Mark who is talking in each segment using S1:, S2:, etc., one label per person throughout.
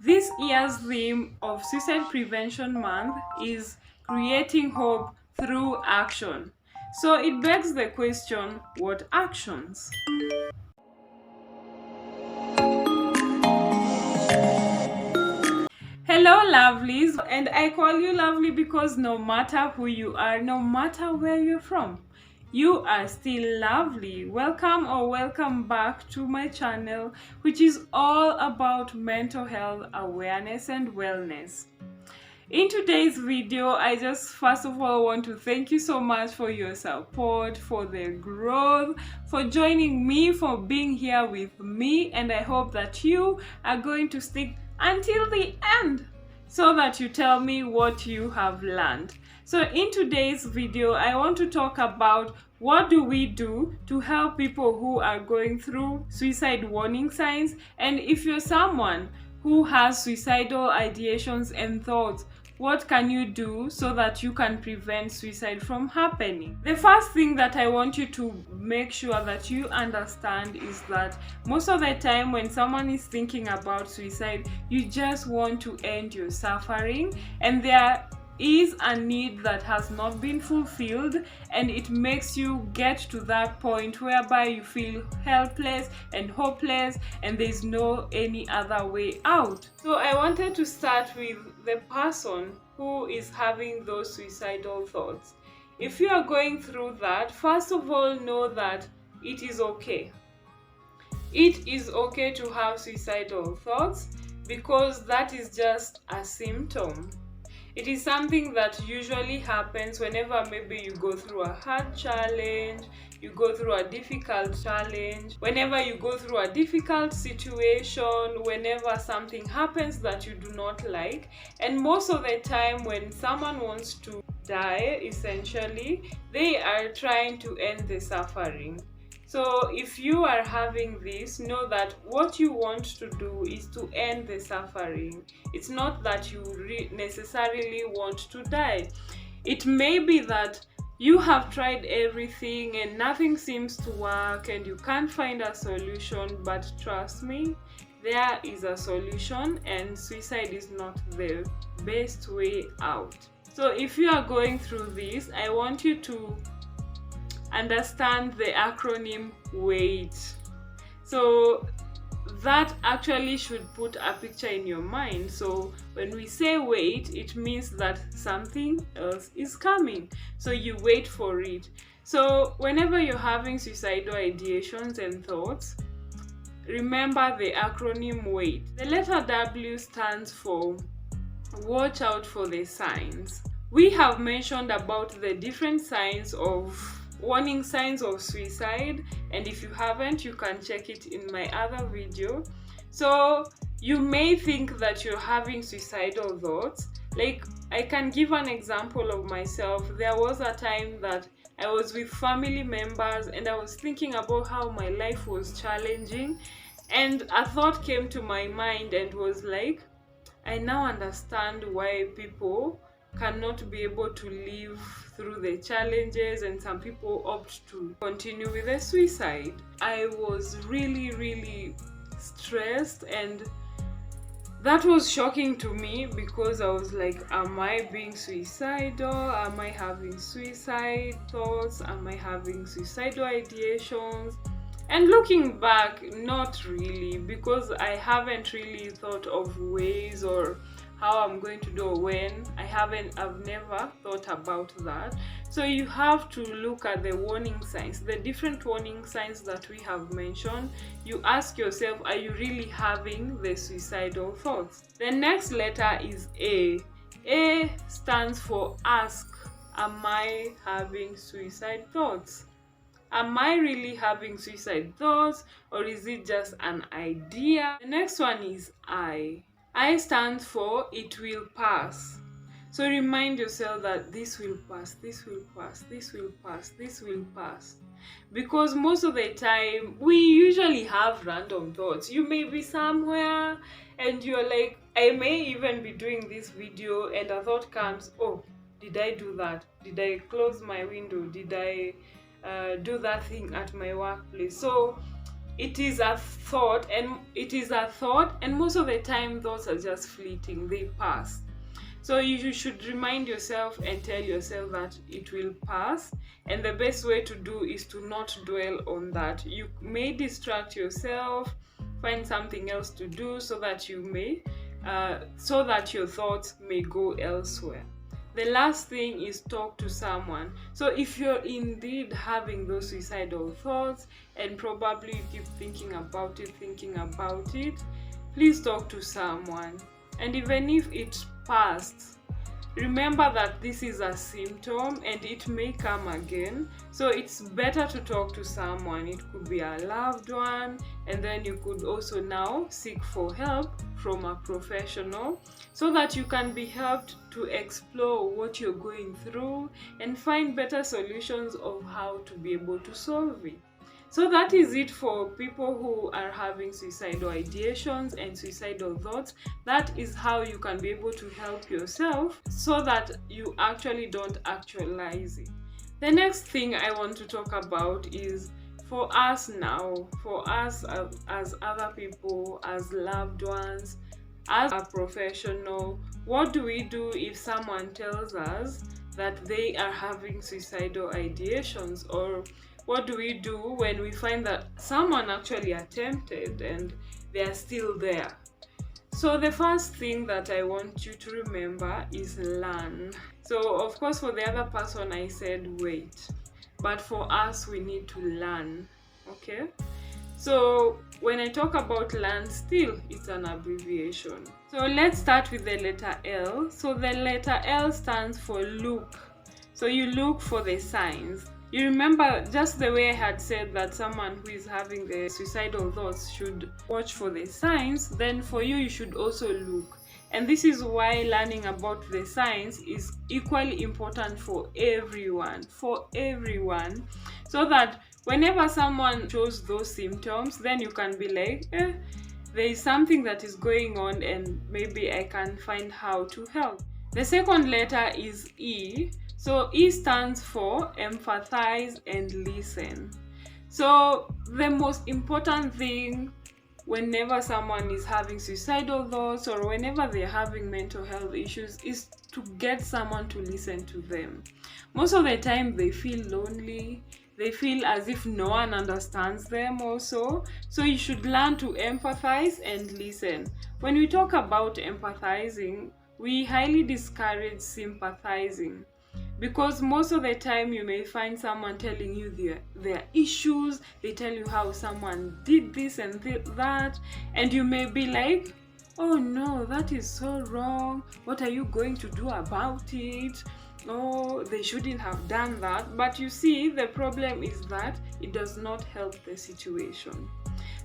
S1: This year's theme of Suicide Prevention Month is creating hope through action. So it begs the question, what actions? Hello, lovelies, and I call you lovely because no matter who you are, no matter where you're from, you are still lovely. Welcome or welcome back to my channel, which is all about mental health awareness and wellness. In today's video, I just first of all want to thank you so much for your support, for the growth, for joining me, for being here with me, and I hope that you are going to stick until the end so that you tell me what you have learned. So in today's video, I want to talk about what do we do to help people who are going through suicide warning signs, and if you're someone who has suicidal ideations and thoughts, what can you do so that you can prevent suicide from happening? The first thing that I want you to make sure that you understand is that most of the time when someone is thinking about suicide, you just want to end your suffering, and there is a need that has not been fulfilled, and it makes you get to that point whereby you feel helpless and hopeless and there's no any other way out. So I wanted to start with the person who is having those suicidal thoughts. If you are going through that, first of all, know that it is okay. It is okay to have suicidal thoughts because that is just a symptom. It is something that usually happens whenever maybe you go through a hard challenge, you go through a difficult challenge, whenever you go through a difficult situation, whenever something happens that you do not like. And most of the time when someone wants to die, essentially, they are trying to end the suffering. So if you are having this, know that what you want to do is to end the suffering. It's not that you necessarily want to die. It may be that you have tried everything and nothing seems to work and you can't find a solution, but trust me, there is a solution, and suicide is not the best way out. So if you are going through this, I want you to understand the acronym WAIT. So that actually should put a picture in your mind. So when we say wait, it means that something else is coming, so you wait for it. So whenever you're having suicidal ideations and thoughts, remember the acronym WAIT. The letter W stands for watch out for the signs. We have mentioned about the different signs of warning signs of suicide, and if you haven't, you can check it in my other video. So you may think that you're having suicidal thoughts. Like, I can give an example of myself. There was a time that I was with family members and I was thinking about how my life was challenging, and a thought came to my mind and was like, I now understand why people cannot be able to live through the challenges and some people opt to continue with the suicide. I was really stressed, and that was shocking to me because I was like, am I being suicidal? Am I having suicide thoughts? Am I having suicidal ideations? And looking back, not really, because I haven't really thought of ways or how I'm going to do or when. I've never thought about that. So you have to look at the warning signs, the different warning signs that we have mentioned. You ask yourself, are you really having the suicidal thoughts? The next letter is A. A stands for ask, am I having suicide thoughts? Am I really having suicide thoughts, or is it just an idea? The next one is I. I stands for it will pass. So remind yourself that this will pass, this will pass, this will pass, this will pass. Because most of the time, we usually have random thoughts. You may be somewhere and you're like, I may even be doing this video and a thought comes, oh, did I do that? Did I close my window? Did I do that thing at my workplace? So it is a thought, and most of the time thoughts are just fleeting, they pass. So you should remind yourself and tell yourself that it will pass, and the best way to do is to not dwell on that. You may distract yourself, find something else to do so that so that your thoughts may go elsewhere. The last thing is talk to someone. So if you're indeed having those suicidal thoughts and probably you keep thinking about it, please talk to someone. And even if it passed, remember that this is a symptom and it may come again. So it's better to talk to someone. It could be a loved one, and then you could also now seek for help from a professional so that you can be helped to explore what you're going through and find better solutions of how to be able to solve it. So that is it for people who are having suicidal ideations and suicidal thoughts. That is how you can be able to help yourself so that you actually don't actualize it. The next thing I want to talk about is for us now, for us as other people, as loved ones, as a professional. What do we do if someone tells us that they are having suicidal ideations? Or what do we do when we find that someone actually attempted and they are still there? So the first thing that I want you to remember is learn. So of course for the other person I said wait, but for us we need to learn, okay? So when I talk about learn, still it's an abbreviation. So let's start with the letter L. So the letter L stands for look. So you look for the signs. You remember, just the way I had said that someone who is having the suicidal thoughts should watch for the signs, then for you, you should also look. And this is why learning about the signs is equally important for everyone, so that whenever someone shows those symptoms, then you can be like, there is something that is going on and maybe I can find how to help. The second letter is E. So E stands for empathize and listen. So the most important thing whenever someone is having suicidal thoughts or whenever they're having mental health issues is to get someone to listen to them. Most of the time they feel lonely, they feel as if no one understands them also. So you should learn to empathize and listen. When we talk about empathizing, we highly discourage sympathizing, because most of the time you may find someone telling you their issues, they tell you how someone did this and that, and you may be like, oh no, that is so wrong, what are you going to do about it? Oh, they shouldn't have done that. But you see, the problem is that it does not help the situation.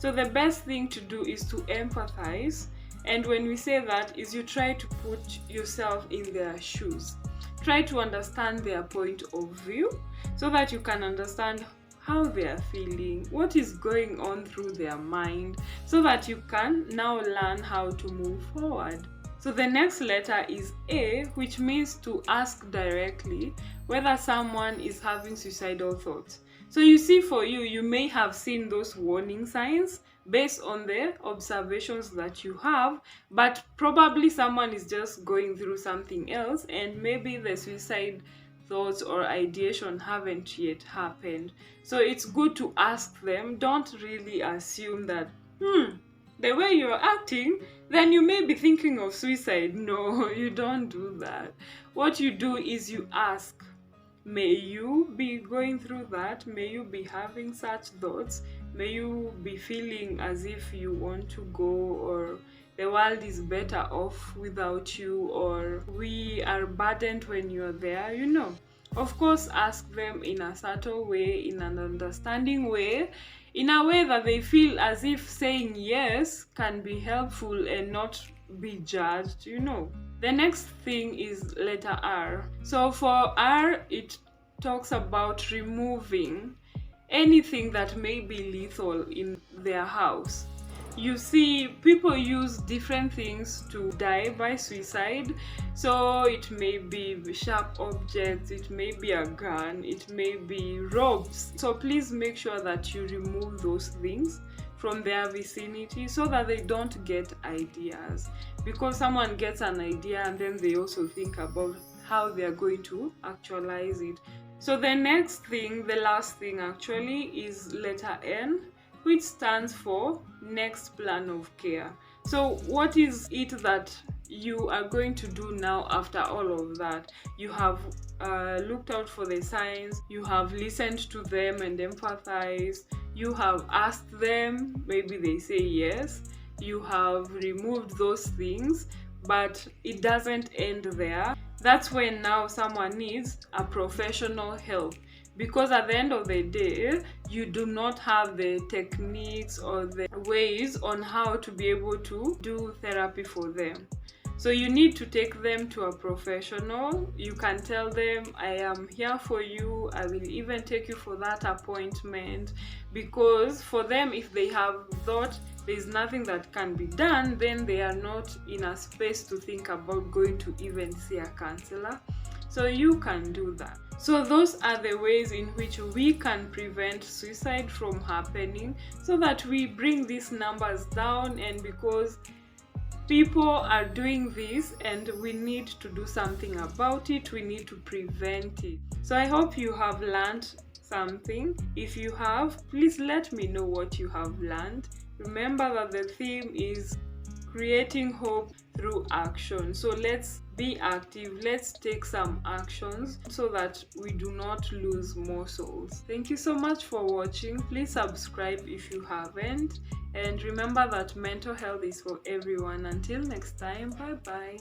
S1: So the best thing to do is to empathize, and when we say that is you try to put yourself in their shoes. Try to understand their point of view so that you can understand how they are feeling, what is going on through their mind, so that you can now learn how to move forward. So the next letter is A, which means to ask directly whether someone is having suicidal thoughts. So you see, for you, you may have seen those warning signs based on the observations that you have, but probably someone is just going through something else and maybe the suicide thoughts or ideation haven't yet happened. So it's good to ask them. Don't really assume that, the way you're acting, then you may be thinking of suicide. No, you don't do that. What you do is you ask, may you be going through that? May you be having such thoughts? May you be feeling as if you want to go, or the world is better off without you, or we are burdened when you're there, Of course, ask them in a subtle way, in an understanding way, in a way that they feel as if saying yes can be helpful and not be judged, The next thing is letter R. So for R, it talks about removing anything that may be lethal in their house. You see, people use different things to die by suicide. So it may be sharp objects, it may be a gun, it may be ropes. So please make sure that you remove those things from their vicinity so that they don't get ideas, because someone gets an idea and then they also think about how they are going to actualize it. So the next thing, the last thing actually, is letter N, which stands for next plan of care. So what is it that you are going to do now after all of that? You have looked out for the signs, you have listened to them and empathized, you have asked them, maybe they say yes, you have removed those things, but it doesn't end there. That's when now someone needs a professional help, because at the end of the day, you do not have the techniques or the ways on how to be able to do therapy for them. So you need to take them to a professional. You can tell them, I am here for you, I will even take you for that appointment, because for them, if they have thought there's nothing that can be done, then they are not in a space to think about going to even see a counselor. So you can do that. So those are the ways in which we can prevent suicide from happening, so that we bring these numbers down. And because people are doing this and we need to do something about it, we need to prevent it. So I hope you have learned something. If you have, please let me know what you have learned. Remember that the theme is creating hope through action. So let's be active, let's take some actions so that we do not lose more souls. Thank you so much for watching. Please subscribe if you haven't, and remember that mental health is for everyone. Until next time, bye bye.